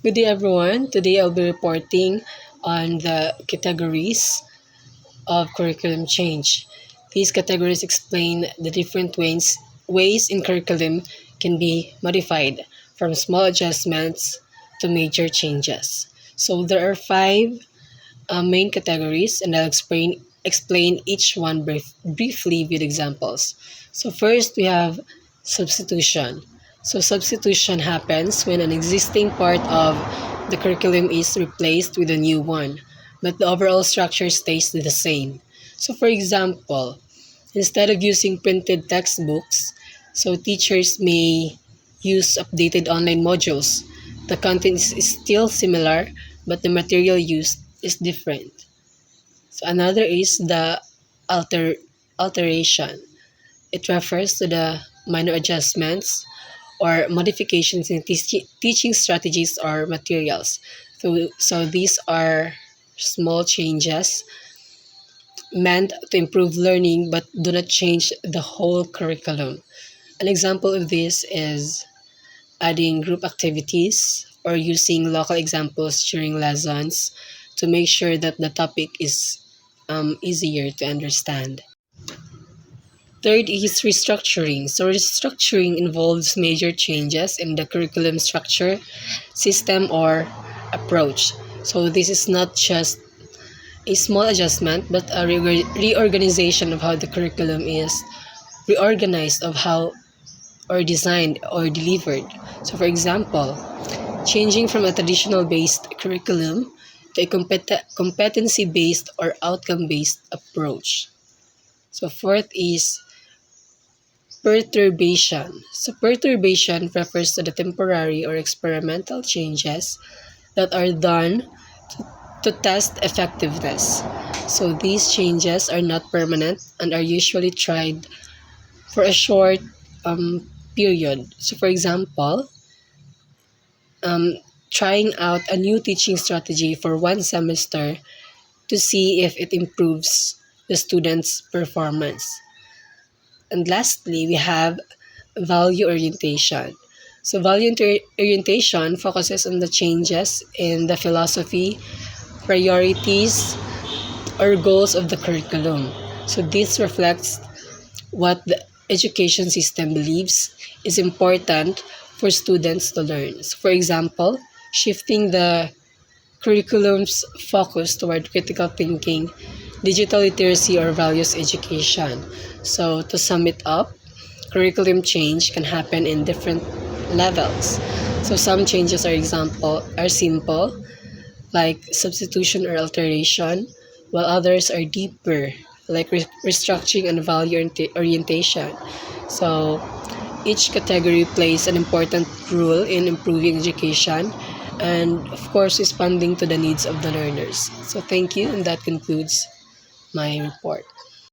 Good day, everyone. Today I'll be reporting on the categories of curriculum change. These categories explain the different ways in curriculum can be modified, from small adjustments to major changes. So there are five main categories, and I'll explain each one briefly with examples. So first we have substitution. So substitution happens when an existing part of the curriculum is replaced with a new one, but the overall structure stays the same. So for example, instead of using printed textbooks, so teachers may use updated online modules. The content is still similar, but the material used is different. So another is the alteration. It refers to the minor adjustments or modifications in teaching strategies or materials. So these are small changes meant to improve learning but do not change the whole curriculum. An example of this is adding group activities or using local examples during lessons to make sure that the topic is easier to understand. Third is restructuring. So restructuring involves major changes in the curriculum structure, system, or approach. So this is not just a small adjustment, but a reorganization of how the curriculum is reorganized of how or designed or delivered. So for example, changing from a traditional based curriculum to a competency based or outcome based approach. So fourth is perturbation. So perturbation refers to the temporary or experimental changes that are done to test effectiveness. So these changes are not permanent and are usually tried for a short period. So for example, trying out a new teaching strategy for one semester to see if it improves the student's performance. And lastly, we have value orientation. So value orientation focuses on the changes in the philosophy, priorities, or goals of the curriculum. So this reflects what the education system believes is important for students to learn. So for example, shifting the curriculum's focus toward critical thinking, digital literacy, or values education. So to sum it up, curriculum change can happen in different levels. So some changes are simple, like substitution or alteration, while others are deeper, like restructuring and value orientation. So each category plays an important role in improving education and, of course, responding to the needs of the learners. So thank you, and that concludes my report.